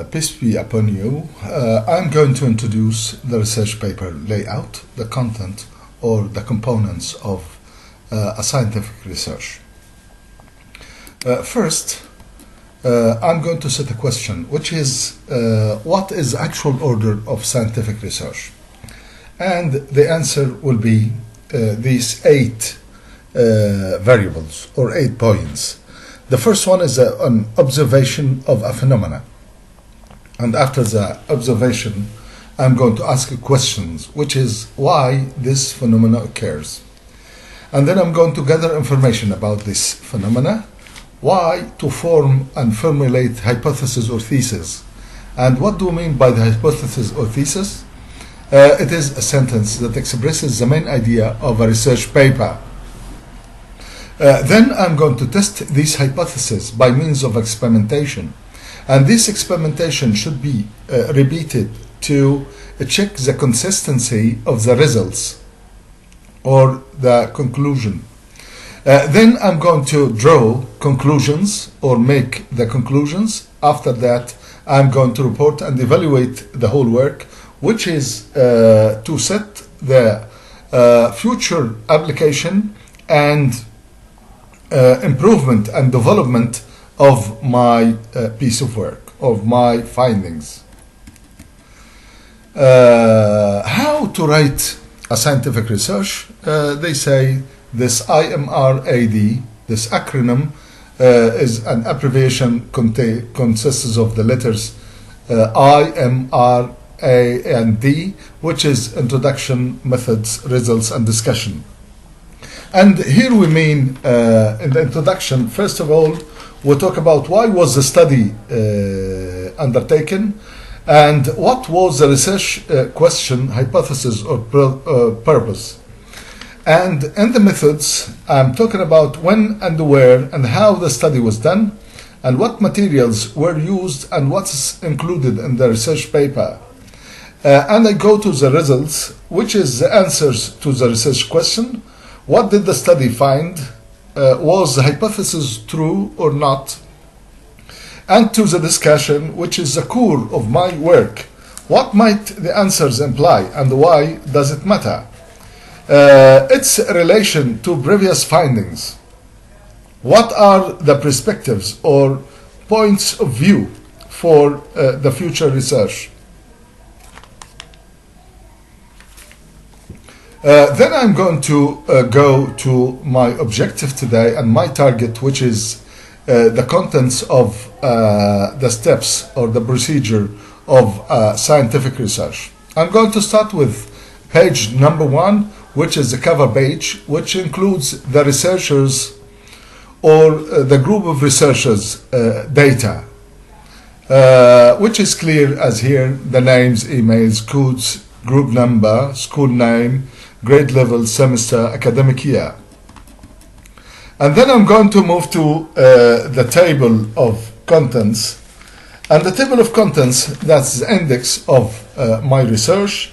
Peace be upon you. I'm going to introduce the research paper layout, the content or the components of a scientific research. First, I'm going to set a question, which is what is the actual order of scientific research? And the answer will be these 8 variables or 8 points. The first one is an observation of a phenomena. And after the observation, I'm going to ask questions, which is why this phenomena occurs. And then I'm going to gather information about this phenomena, why to form and formulate hypothesis or thesis. And what do we mean by the hypothesis or thesis? It is a sentence that expresses the main idea of a research paper. Then I'm going to test these hypotheses by means of experimentation. And this experimentation should be repeated to check the consistency of the results or the conclusion. Then I'm going to draw conclusions or make the conclusions. After that, I'm going to report and evaluate the whole work, which is to set the future application and improvement and development of my piece of work, of my findings. How to write a scientific research? They say this IMRAD, this acronym, is an abbreviation consists of the letters I, M, R, A, and D, which is introduction, methods, results, and discussion. And here we mean, in the introduction, first of all, we'll talk about why was the study undertaken and what was the research question, hypothesis, or purpose. And in the methods, I'm talking about when and where and how the study was done and what materials were used and what's included in the research paper. And I go to the results, which is the answers to the research question. What did the study find? Was the hypothesis true or not? And to the discussion, which is the core of my work. What might the answers imply and why does it matter? Its relation to previous findings. What are the perspectives or points of view for the future research? Then I'm going to go to my objective today and my target, which is the contents of the steps or the procedure of scientific research. I'm going to start with page number 1, which is the cover page, which includes the researchers or the group of researchers data, which is clear as here, the names, emails, codes, group number, school name, grade level, semester, academic year. And then I'm going to move to the table of contents. And the table of contents, that's the index of my research,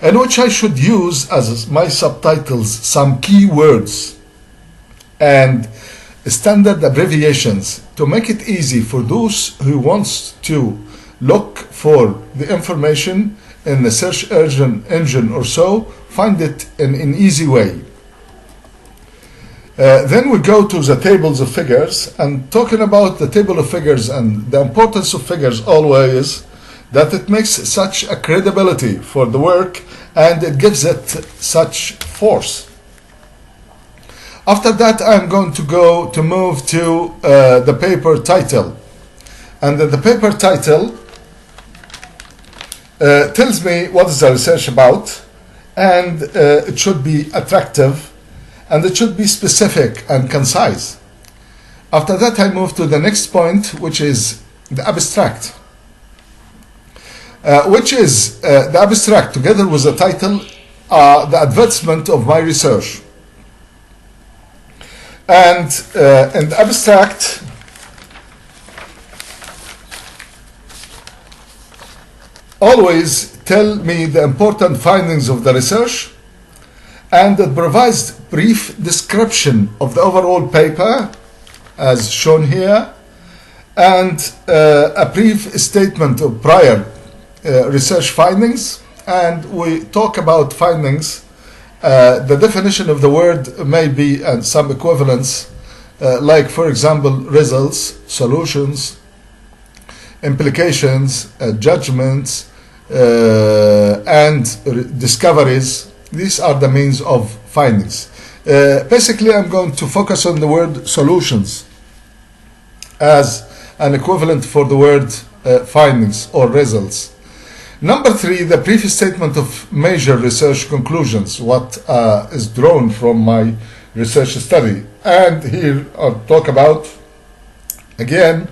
in which I should use as my subtitles some keywords and standard abbreviations to make it easy for those who wants to look for the information in the search engine or so, find it in an easy way. Then we go to the tables of figures, and talking about the table of figures and the importance of figures always, that it makes such a credibility for the work and it gives it such force. After that, I'm going to move to the paper title. And the paper title tells me what is the research about, and it should be attractive and it should be specific and concise. After that, I move to the next point, which is the abstract, which is the abstract together with the title, the advertisement of my research. And in the abstract, always tell me the important findings of the research, and it provides brief description of the overall paper as shown here, and a brief statement of prior research findings. And we talk about findings. The definition of the word may be some equivalents, like, for example, results, solutions, implications, judgments, and discoveries. These are the means of findings. Basically, I'm going to focus on the word solutions as an equivalent for the word findings or results. Number 3, the brief statement of major research conclusions, what is drawn from my research study. And here I'll talk about, again,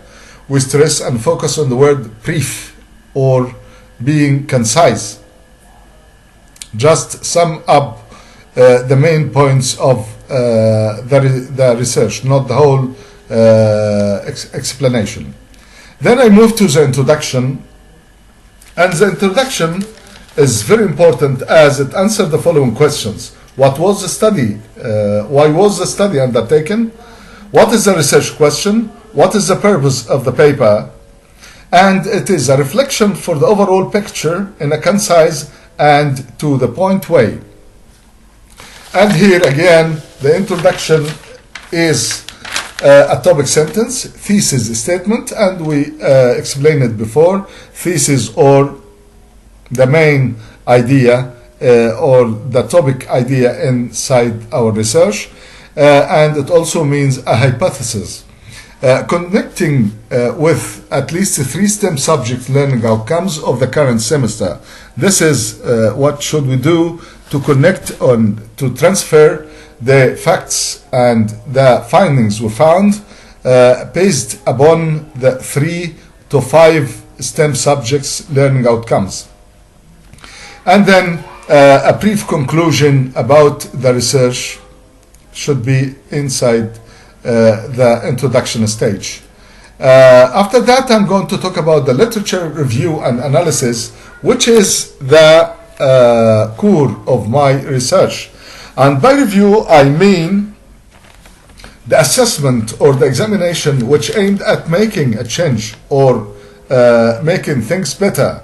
we stress and focus on the word brief or being concise. Just sum up the main points of the research, not the whole explanation. Then I move to the introduction, and the introduction is very important as it answers the following questions. What was the study? Why was the study undertaken? What is the research question? What is the purpose of the paper? And it is a reflection for the overall picture in a concise and to the point way. And here again, the introduction is a topic sentence, thesis statement, and we explained it before. Thesis, or the main idea or the topic idea inside our research, and it also means a hypothesis. Connecting with at least 3 STEM subject learning outcomes of the current semester. This is what should we do to connect on, to transfer the facts and the findings we found based upon the 3 to 5 STEM subjects learning outcomes. And then a brief conclusion about the research should be inside the introduction stage. After that, I'm going to talk about the literature review and analysis, which is the core of my research. And by review, I mean the assessment or the examination which aimed at making a change or making things better.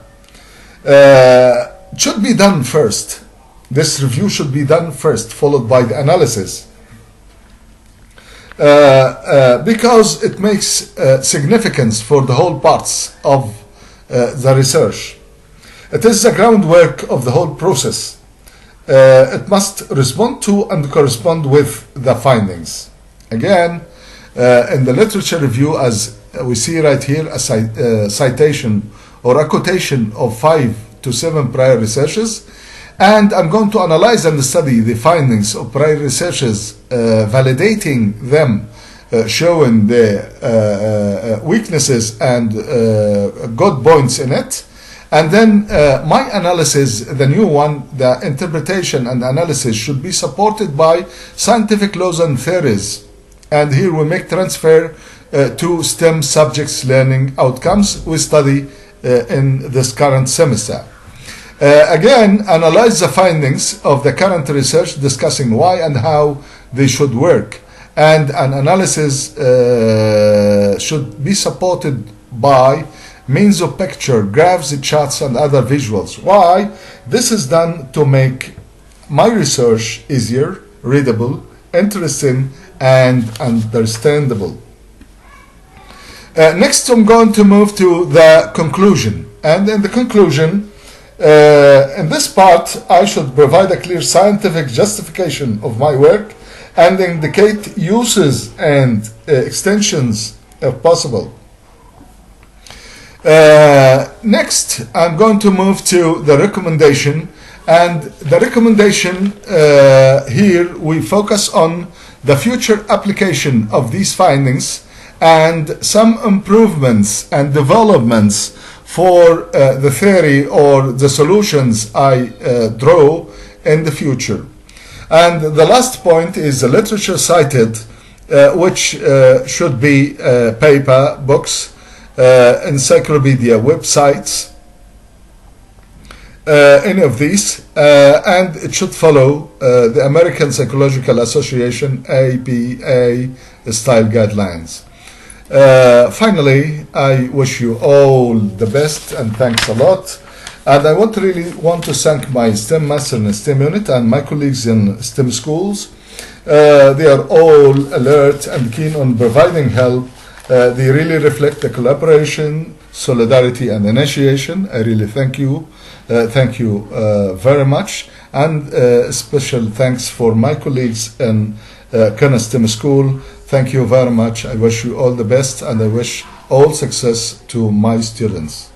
Should be done first. This review should be done first, followed by the analysis. Because it makes significance for the whole parts of the research. It is the groundwork of the whole process. It must respond to and correspond with the findings. Again, in the literature review, as we see right here, a citation or a quotation of 5 to 7 prior researches, and I'm going to analyze and study the findings of prior researches, validating them, showing the weaknesses and good points in it. And then my analysis, the new one, the interpretation and analysis should be supported by scientific laws and theories. And here we make transfer to STEM subjects learning outcomes we study in this current semester. Again, analyze the findings of the current research, discussing why and how they should work. And an analysis should be supported by means of picture, graphs, charts, and other visuals. Why? This is done to make my research easier, readable, interesting, and understandable. Next, I'm going to move to the conclusion. And in the conclusion, in this part, I should provide a clear scientific justification of my work and indicate uses and extensions if possible. Next, I'm going to move to the recommendation, and the recommendation here we focus on the future application of these findings and some improvements and developments for the theory or the solutions I draw in the future. And the last point is the literature cited, which should be paper, books, encyclopedia, websites, any of these, and it should follow the American Psychological Association APA style guidelines. Finally, I wish you all the best and thanks a lot. And I really want to thank my STEM Master in STEM unit and my colleagues in STEM schools. They are all alert and keen on providing help. They really reflect the collaboration, solidarity, and initiation. I really thank you. Thank you very much. And special thanks for my colleagues in Qena STEM School. Thank you very much. I wish you all the best and I wish all success to my students.